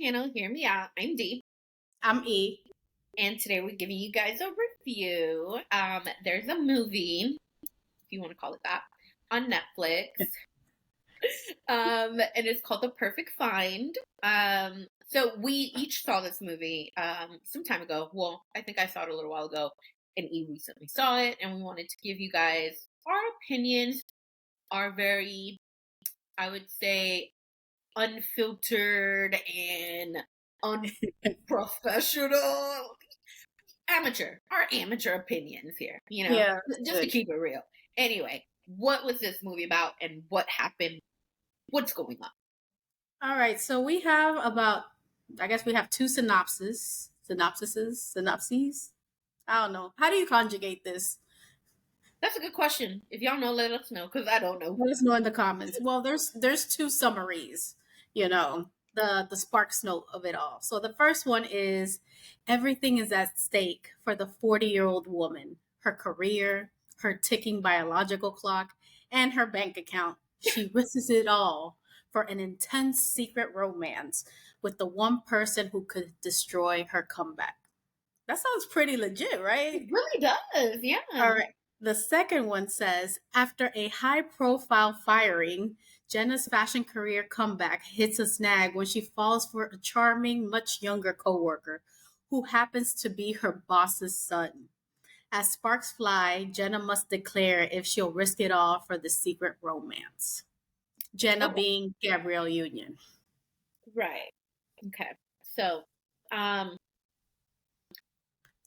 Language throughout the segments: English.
channel, Hear Me Out. I'm Dee, I'm E. and today we're giving you guys a review. There's a movie, if you want to call it that, on Netflix, and it's called The Perfect Find. So we each saw this movie some time ago. Well, I think I saw it a little while ago, and E recently saw it, and we wanted to give you guys our opinions, our very, I would say, unfiltered and unprofessional our amateur opinions here, Yeah, just to good. keep it real. Anyway, what was this movie about and what happened? What's going on? All right, so we have about, I guess we have two synopses. I don't know. How do you conjugate this? That's a good question. If y'all know, let us know because I don't know. Let us know in the comments. Well, there's two summaries, the sparks note of it all. So the first one is everything is at stake for the 40-year-old woman, her career, her ticking biological clock, and her bank account. She risks it all for an intense secret romance with the one person who could destroy her comeback. That sounds pretty legit, It right? really does, All yeah. right. The second one says after a high profile firing, Jenna's fashion career comeback hits a snag when she falls for a charming, much younger coworker who happens to be her boss's son. As sparks fly, Jenna must declare if she'll risk it all for the secret romance. Jenna Okay, being Gabrielle Union. right. Okay. So, um,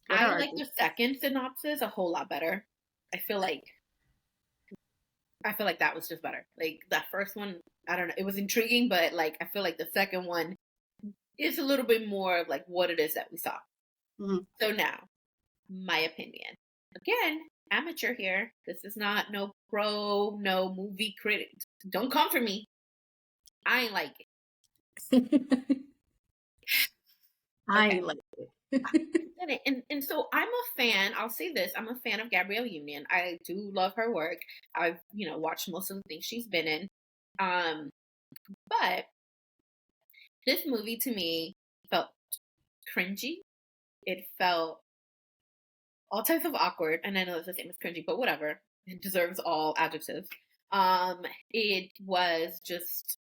What I are like the second synopsis a whole lot better. I feel like I feel like that was just better. Like that first one, I don't know, it was intriguing, but like I feel like the second one is a little bit more of like what it is that we saw. Mhm. So now, my opinion. Again, amateur here. This is not no pro, no movie critic. Don't come for me. I ain't like it. I Okay. ain't like it. And so I'm a fan. I'll say this: I'm a fan of Gabrielle Union. I do love her work. I've watched most of the things she's been in. Um, but this movie to me felt cringy. It felt all types of awkward, and I know it's the same as cringy, but whatever. It deserves all adjectives. It was just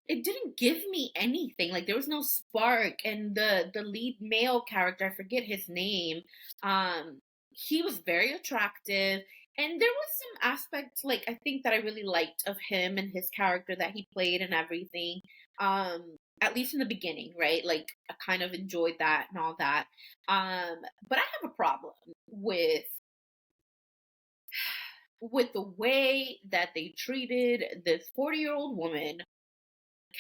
it didn't give me anything. Like there was no spark, and the lead male character, I forget his name, he was very attractive, and there was some aspects like I think that I really liked of him and his character that he played and everything. At least in the beginning, right? Like I kind of enjoyed that and all that. But I have a problem with the way that they treated this 40-year-old woman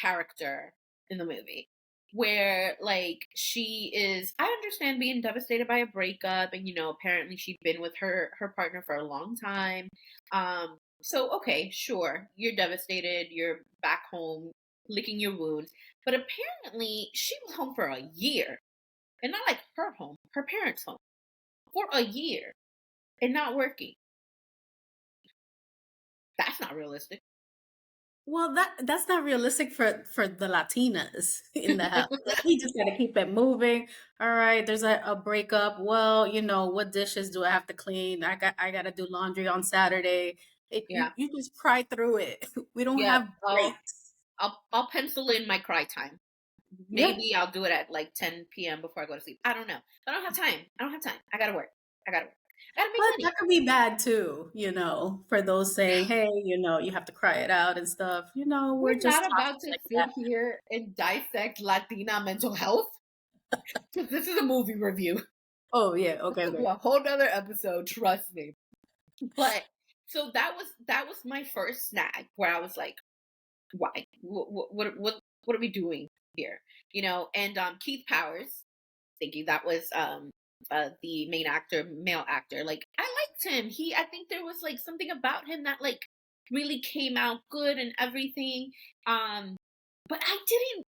character in the movie, where like she is, I understand being devastated by a breakup, and apparently she'd been with her partner for a long time. So okay, sure, you're devastated, you're back home licking your wounds, but apparently she was home for a year, and not like her home, her parents home, for a year, and not working. That's not realistic. Well, that's not realistic for the Latinas in the house. Like, we just got to keep it moving. All right, there's a breakup. Well, what dishes do I have to clean? I got to do laundry on Saturday. You Yeah. you just cry through it. We don't Yeah. have I'll breaks. I'll pencil in my cry time. Yep. Maybe I'll do it at like 10 p.m. before I go to sleep. I don't know. I don't have time. I don't have time. I gotta work. I gotta work. I gotta make But money. that could be bad too, for those saying, hey, you have to cry it out and stuff. We're We're just not toxic about to like sit that. here and dissect Latina mental health. This is a movie review. Oh, yeah. This Okay, will be okay. a whole nother episode, trust me. But so that was my first snag where I was like, why? What are we doing here? And Keith Powers, thinking that was the main actor, male actor. Like I liked him. I think there was like something about him that like really came out good and everything. But I didn't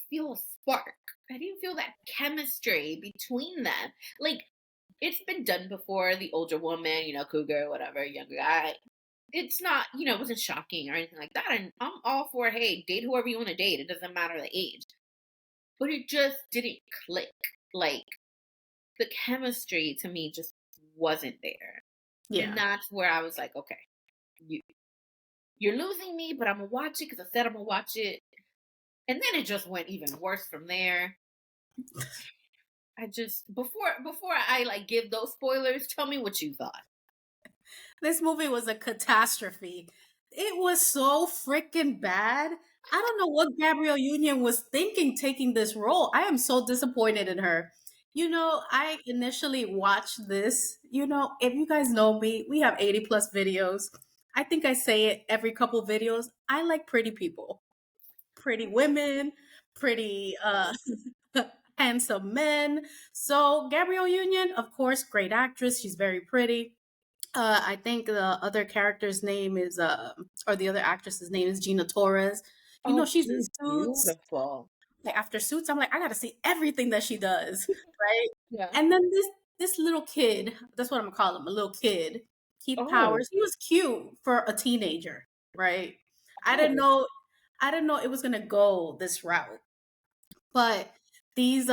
feel a spark. I didn't feel that chemistry between them. Like it's been done before. The older woman, cougar, whatever, younger guy. it's not, it wasn't shocking or anything like that. And I'm all for, hey, date whoever you want to date. It doesn't matter the age. But it just didn't click. Like the chemistry to me just wasn't there. And Yeah. that's where I was like, okay, you you're losing me, but I'm gonna watch it because I said I'm gonna watch it. And then it just went even worse from there. I just before I like give those spoilers, tell me what you thought. This movie was a catastrophe. It was so freaking bad. I don't know what Gabrielle Union was thinking taking this role. I am so disappointed in her. I initially watched this. If you guys know me, we have 80 plus videos. I think I say it every couple videos. I like pretty people, pretty women, pretty handsome men. So Gabrielle Union, of course, great actress. She's very pretty. I think the other character's name is, or the other actress's name is Gina Torres. Oh, She's in she's Suits. beautiful. Like after Suits, I'm like, I gotta see everything that she does, right? Yeah. And then this little kid, that's what I'm gonna call him, a little kid, Keith Oh, Powers. He was cute for a teenager, right? I didn't oh. know, I didn't know it was gonna go this route. But these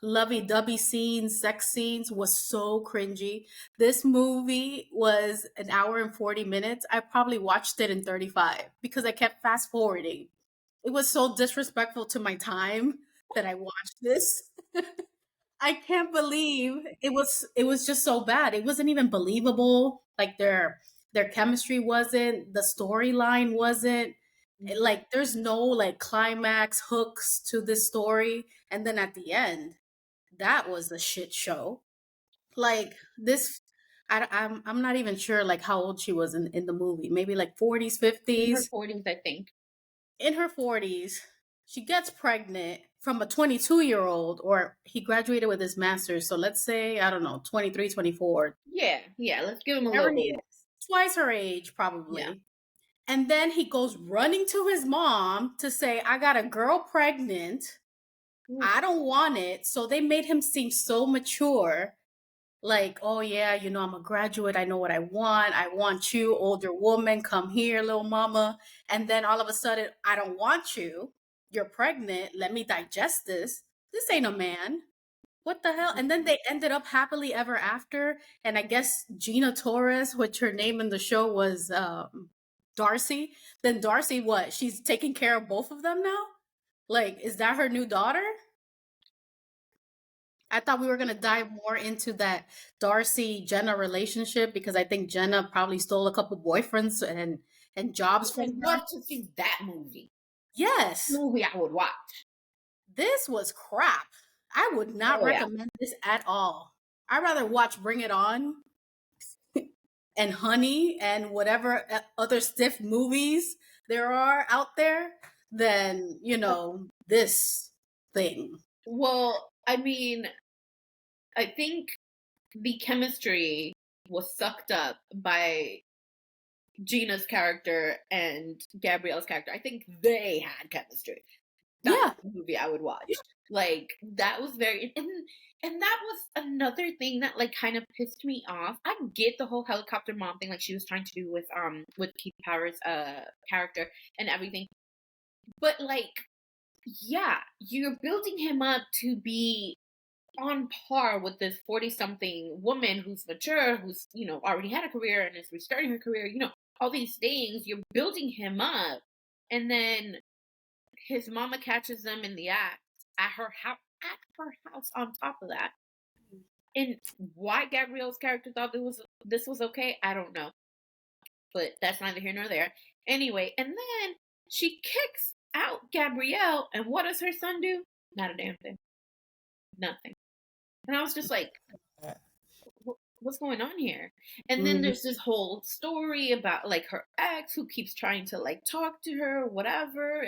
lovey-dovey scenes, sex scenes was so cringy. This movie was an hour and 40 minutes. I probably watched it in 35 because I kept fast forwarding. It was so disrespectful to my time that I watched this. I can't believe it was just so bad. It wasn't even believable. Like their chemistry wasn't, the storyline wasn't. Like there's no like climax hooks to this story, and then at the end, that was a shit show. Like this I'm not even sure like how old she was in the movie. Maybe like 40s, In her 50s. 40s, I think. In her 40s, she gets pregnant from a 22-year-old, or he graduated with his master's. So let's say, I don't know, 23, 24. Yeah, yeah. Let's give him a Whatever little he bit more. is. Twice her age, Yeah. probably. And then he goes running to his mom to say, I got a girl pregnant. Oof. I don't want it. So they made him seem so mature. Like, oh yeah, I'm a graduate. I know what I want. I want you, older woman. Come here, little mama. And then all of a sudden, I don't want you. You're pregnant. Let me digest this. This ain't a man. What the hell? And then they ended up happily ever after. And I guess Gina Torres, which her name in the show was Darcy. Then Darcy, what? She's taking care of both of them now? Like, is that her new daughter? I thought we were gonna dive more into that Darcy Jenna relationship because I think Jenna probably stole a couple boyfriends and I jobs from would her. love to see that movie. Yes, Movie I would watch. this was crap. I would not Oh yeah. recommend this at all. I'd rather watch Bring It On and Honey and whatever other stiff movies there are out there than, this thing. Well, I mean, I think the chemistry was sucked up by Gina's character and Gabrielle's character. I think they had chemistry. That's Yeah. the movie I would watch. Like that was very and that was another thing that like kind of pissed me off. I get the whole helicopter mom thing like she was trying to do with Keith Powers character and everything. But like yeah, you're building him up to be on par with this 40 something woman who's mature, who's, already had a career and is restarting her career, all these things. You're building him up. And then his mama catches them in the act at her house on top of that. And why Gabrielle's character thought this was okay, I don't know. But that's neither here nor there. Anyway, and then she kicks out Gabrielle, and what does her son do? Not a damn thing. Nothing. And I was just like, what's going on here? And then Mm, there's this whole story about like her ex who keeps trying to like talk to her or whatever,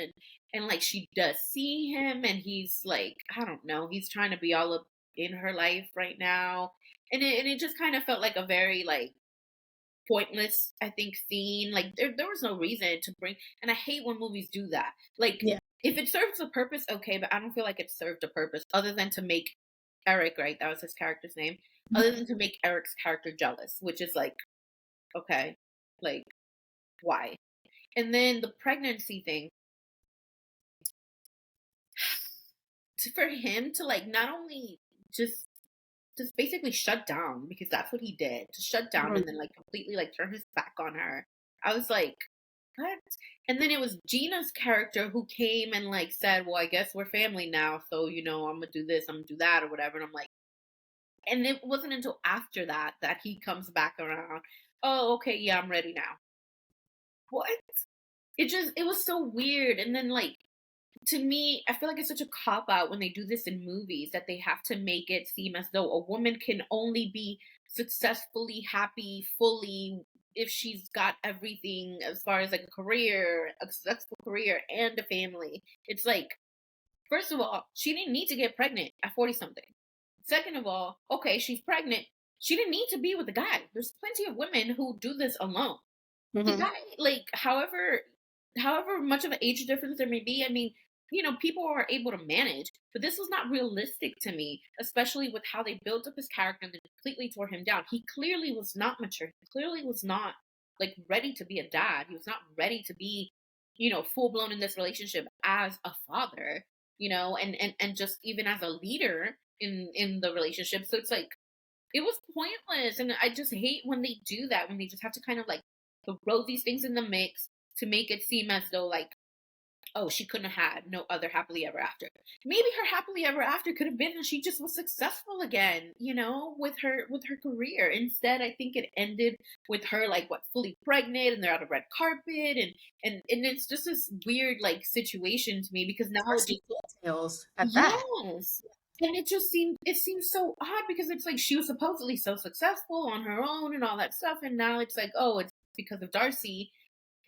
and like she does see him, and he's like, I don't know, he's trying to be all up in her life right now, and it just kind of felt like a very like pointless, I think, scene. Like there was no reason to bring, and I hate when movies do that. Like yeah. if it serves a purpose, okay, but I don't feel like it served a purpose other than to make Eric, right? That was his character's name. Other than to make Eric's character jealous, which is like, okay, like why? And then the pregnancy thing, for him to like not only just basically shut down, because that's what he did, to shut down and then Mhm. like completely like turn his back on her. I was like, what? And then it was Gina's character who came and like said, well, I guess we're family now, so I'm gonna do this, I'm gonna do that, or whatever. And I'm like, and it wasn't until after that that he comes back around. Oh, okay, yeah, I'm ready now. What? It was so weird. And then like, to me, I feel like it's such a cop out when they do this in movies, that they have to make it seem as though a woman can only be successfully happy fully if she's got everything, as far as like a career, a successful career and a family. It's like, first of all, she didn't need to get pregnant at 40 something. Second of all, okay, she's pregnant. She didn't need to be with a guy. There's plenty of women who do this alone. The Mhm. guy, like, however much of an age difference there may be, I mean, people are able to manage, but this was not realistic to me, especially with how they built up his character and then completely tore him down. He clearly was not mature. He clearly was not like ready to be a dad. He was not ready to be, full blown in this relationship as a father, and just even as a leader in the relationship. So it's like, it was pointless, and I just hate when they do that, when they just have to kind of like throw these things in the mix to make it seem as though like, oh, she couldn't have had no other happily ever after. Maybe her happily ever after could have been that she just was successful again, with her career. Instead, I think it ended with her like, what, fully pregnant, and they're on a red carpet, and it's just this weird like situation to me, because now it Especially just, details at that. yes. And it seems so odd, because it's like she was supposedly so successful on her own and all that stuff, and now it's like, oh, it's because of Darcy.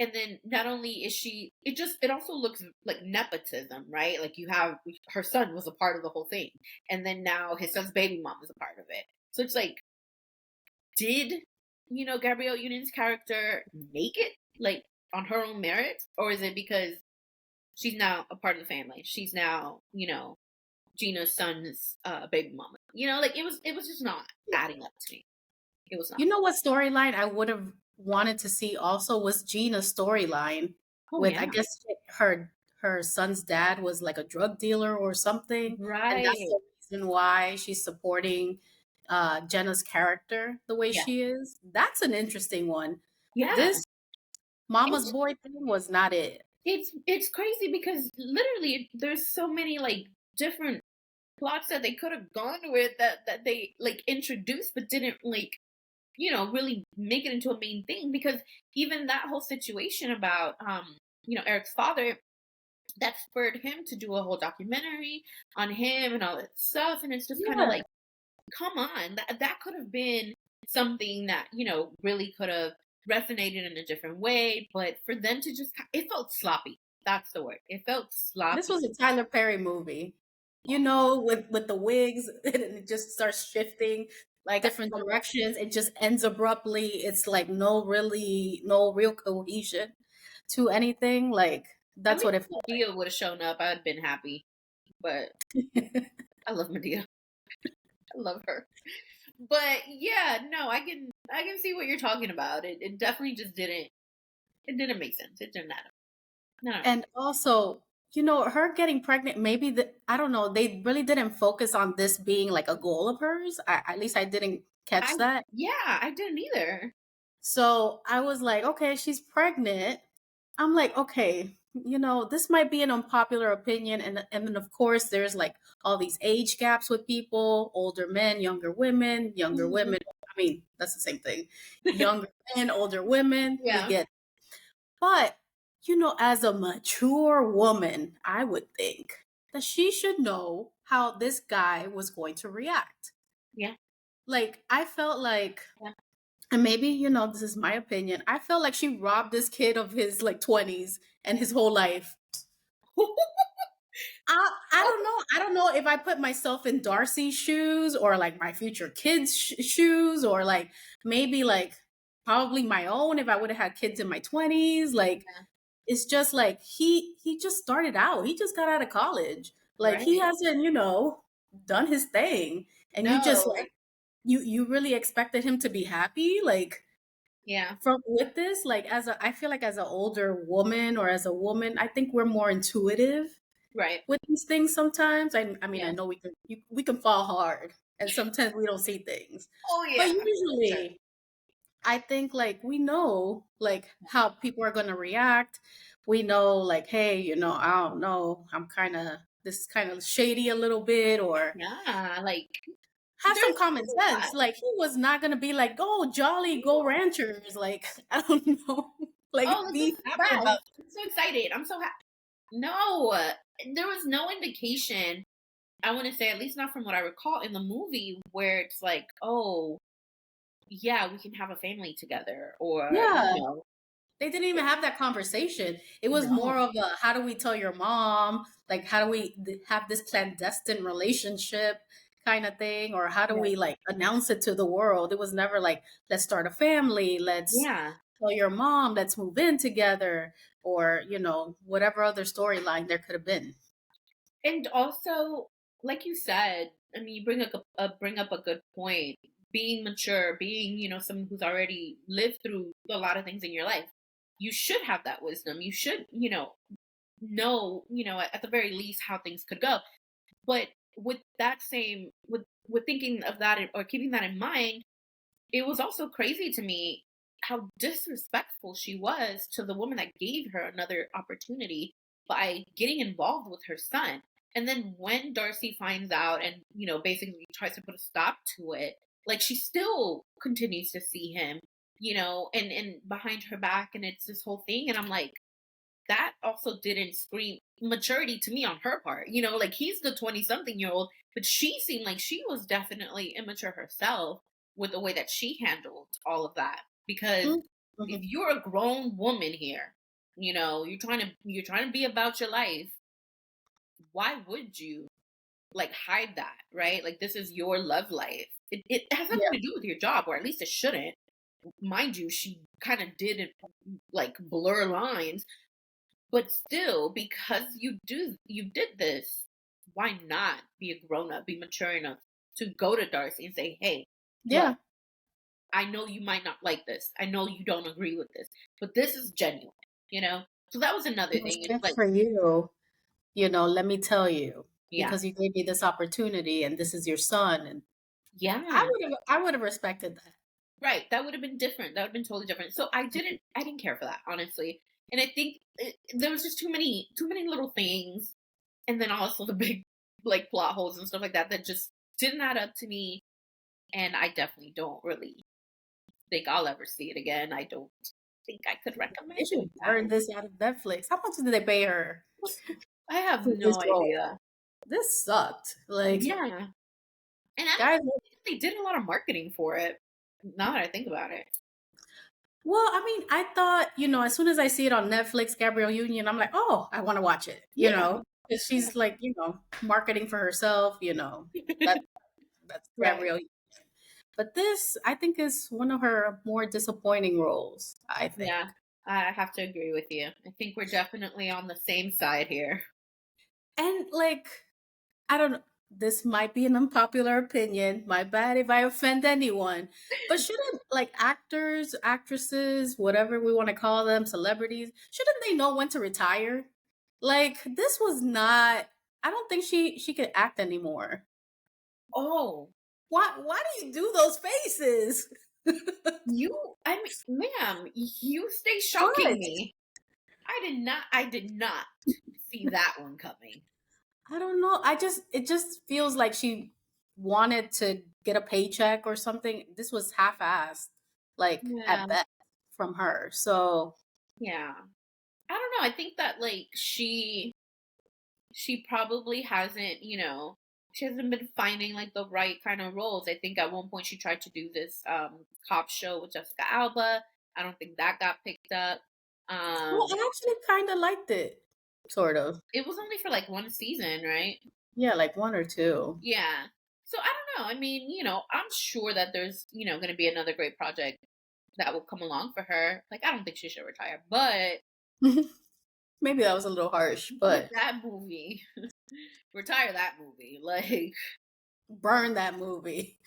And then not only is she, it also looks like nepotism, right? Like, you have her son was a part of the whole thing, and then now his son's baby mom is a part of it. So it's like, did Gabrielle Union's character make it like on her own merit, or is it because she's now a part of the family? She's now Gina's son's baby mama. Like, it was just not adding up to me. It was not. You know what storyline I would have wanted to see also was Gina's storyline Oh with, yeah. I guess, her son's dad was like a drug dealer or something, and that's Right. the reason why she's supporting Jenna's character the way Yeah. she is. That's an interesting one. Yeah. This mama's It's boy thing was not it. it's crazy, because literally there's so many like different plots that they could have gone with, that they like introduced, but didn't like really make it into a main thing, because even that whole situation about Eric's father, that spurred him to do a whole documentary on him and all that stuff. And it's just kind of Yeah. like, come on, that could have been something that really could have resonated in a different way. But for them to just, it felt sloppy. That's the word. It felt This sloppy. was a Tyler Perry movie. With the wigs and it just starts shifting Like, different directions. It just ends abruptly. It's like no real cohesion to anything. Like I that's mean, what it if felt Medea would have shown up, I'd been happy. But like. I love Medea. I love her. But yeah, no, I can see what you're talking about. It definitely just didn't make sense. It didn't add up. No. And also, her getting pregnant, maybe I don't know, they really didn't focus on this being like a goal of hers. At least I didn't I catch that. Yeah, I didn't either. So I was like, okay, she's pregnant. I'm like, okay, this might be an unpopular opinion. And then, of course, there's like all these age gaps with people, older men, younger Mhm. women. I mean, that's the same thing. Younger men, older women, we Yeah. get. But, as a mature woman, I would think that she should know how this guy was going to react. Yeah. Like, I felt like, Yeah. and maybe, this is my opinion. I felt like she robbed this kid of his like 20s and his whole life. I don't Okay. know. I don't know if I put myself in Darcy's shoes or like my future kids' shoes or like maybe like probably my own if I would have had kids in my 20s. Like Yeah. it's just like he just started out. He just got out of college. Like he Right. hasn't, done his thing. And you just No. like you really expected him to be happy? Like Yeah. from with this, like I feel like as an older woman or as a woman, I think we're more intuitive Right. with these things sometimes. I mean, I Yeah. know we can fall hard, and sometimes we don't see things, Oh but yeah. For sure. usually I think like we know like how people are gonna react. We know like, hey, I don't know, this is kind of shady a little bit, or Yeah. Like have some common there's a lot. sense. Like he was not gonna be like, "Go Jolly, go Ranchers." Like I don't know, Oh, like like this be is happy bad. about. I'm so excited. I'm so happy. No, there was no indication. I want to say, at least not from what I recall in the movie, where it's like, oh, yeah, we can have a family together, or Yeah, they didn't even it- have that conversation. It was more no, of a, how do we tell your mom? Like, how do we have this clandestine relationship kind of thing? Or how do right, we like announce it to the world? It was never like, let's start a family. Let's yeah, tell your mom, let's move in together. Or, whatever other storyline there could have been. and also, like you said, I mean, you bring up a good point. Being mature, being someone who's already lived through a lot of things in your life, you should have that wisdom. You should, know, at the very least how things could go. But with that same with thinking of that or keeping that in mind, it was also crazy to me how disrespectful she was to the woman that gave her another opportunity by getting involved with her son. And then when Darcy finds out and, basically tries to put a stop to it, like she still continues to see him, and behind her back, and it's this whole thing. And I'm like, that also didn't scream maturity to me on her part. Like he's the 20 something year old, but she seemed like she was definitely immature herself with the way that she handled all of that. Because if Mhm. you're a grown woman here, you're trying to be about your life, why would you like hide that, right? Like this is your love life. It has nothing Yeah, to do with your job, or at least it shouldn't. Mind you, she kind of did it like blur lines, but still, because you did this, why not be a grown up, be mature enough to go to Darcy and say, "Hey, yeah. look, I know you might not like this. I know you don't agree with this, but this is genuine." You know. So that was another What's thing. It's good like, for you? Let me tell you, yeah, because you gave me this opportunity, and this is your son, and yeah, I would have respected that. right. That would have been different. That would have been totally different. So I didn't care for that, honestly. And I think there was just too many little things, and then also the big like plot holes and stuff like that that just didn't add up to me. And I definitely don't really think I'll ever see it again. I don't think I could They recommend it should burn back. this out of Netflix. How much did they pay her I have for this no role? idea. This sucked. Like, Yeah. And I guys, don't think they did a lot of marketing for it. Now that I think about it. well, I mean, I thought, as soon as I see it on Netflix, Gabrielle Union, I'm like, oh, I want to watch it, Yeah. 'cause Yeah. she's like, marketing for herself, that that's Right. Gabrielle. But this, I think, is one of her more disappointing roles, I think. Yeah. I have to agree with you. I think we're definitely on the same side here. And like, I don't know, this might be an unpopular opinion. My bad if I offend anyone. But shouldn't like actors, actresses, whatever we want to call them, celebrities, shouldn't they know when to retire? Like this was not, I don't think she could act anymore. Oh, Why do you do those faces? I mean, ma'am, you stay shocking What? me. I did not see that one coming. I don't know. It just feels like she wanted to get a paycheck or something. This was half-assed, like Yeah. at best from her. So Yeah. I don't know. I think that like she probably hasn't, she hasn't been finding like the right kind of roles. I think at one point she tried to do this cop show with Jessica Alba. I don't think that got picked up. well, Um I actually kind of liked it, sort of. it was only for like one season, right? Yeah, like one or two. Yeah. So I don't know. I mean, I'm sure that there's, going to be another great project that will come along for her. Like I don't think she should retire, but Maybe that was a little harsh, with but that movie, retire that movie. Like burn that movie.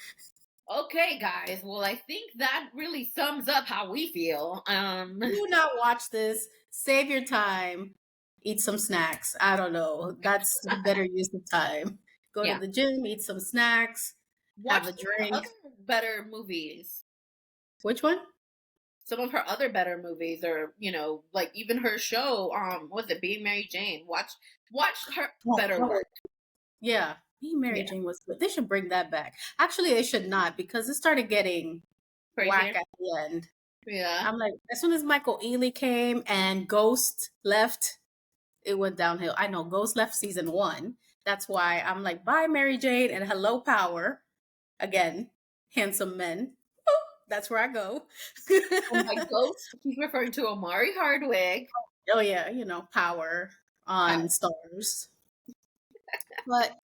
Okay, guys. Well, I think that really sums up how we feel. Do not watch this. Save your time. Eat some snacks. I don't know. That's a better use of time. Go to Yeah. the gym, eat some snacks, Watch have a some of her drink. other better movies. Which one? Some of her other better movies, or like even her show. Was it Being Mary Jane? Watch her Oh, better oh, work. yeah. Me, Mary Yeah, Jane was good. They should bring that back. Actually, they should not because it started getting whack crazier. at the end. Yeah. I'm like, as soon as Michael Ealy came and Ghost left, it went downhill. I know Ghost left season one. That's why I'm like, bye, Mary Jane, and hello, Power. Again, handsome men. That's where I go. And by ghost, he's referring to Omari Hardwick. Oh yeah, Power on Power. Stars. But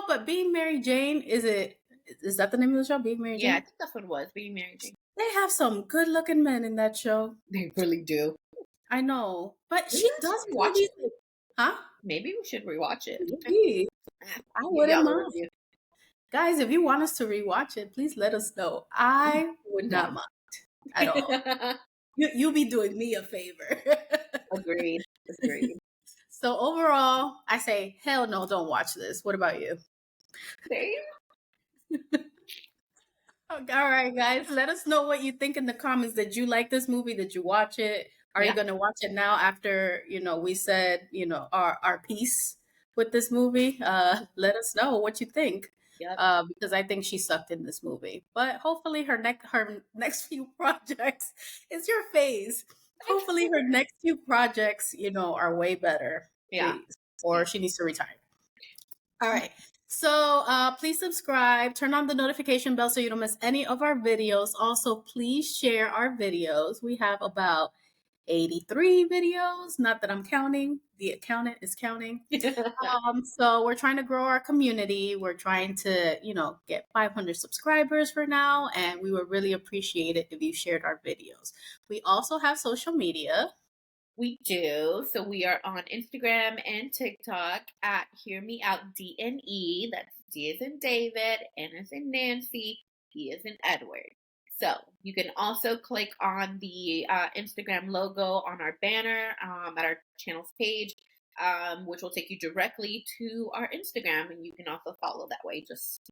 but Being Mary Jane, is that the name of the show? Being Mary Yeah, I Jane? think that's what it was. Being Mary Jane. They have some good looking men in that show. They really do. I know. But Maybe she we does should play rewatch these it. huh? Maybe we should rewatch it. Maybe. I Give wouldn't y'all a mind. review. Guys, if you want us to rewatch it, please let us know. I would Yeah. not mind at all. You'll be doing me a favor. Agreed. Agreed. So overall, I say, hell no, don't watch this. What about you? Same. Okay, all right, guys. Let us know what you think in the comments. Did you like this movie? Did you watch it? Are you Yeah. going to watch it now after, we said, our piece with this movie? Let us know what you think. Yep. Because I think she sucked in this movie. But hopefully her next few projects is your phase. Hopefully her next few projects, are way better. Yeah. Please. Or she needs to retire. All right. So please subscribe, turn on the notification bell so you don't miss any of our videos. Also, please share our videos. We have about 83 videos. Not that I'm counting. The accountant is counting. So we're trying to grow our community. We're trying to, get 500 subscribers for now. And we would really appreciate it if you shared our videos. We also have social media. We do. So we are on Instagram and TikTok at Hear Me Out DNE. That's D as in David, N as in Nancy, E as in Edward. So you can also click on the Instagram logo on our banner at our channel's page, which will take you directly to our Instagram, and you can also follow that way. Just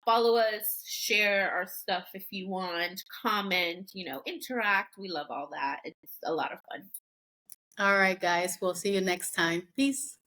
follow us, share our stuff if you want, comment, interact. We love all that. It's a lot of fun. All right, guys. We'll see you next time. Peace.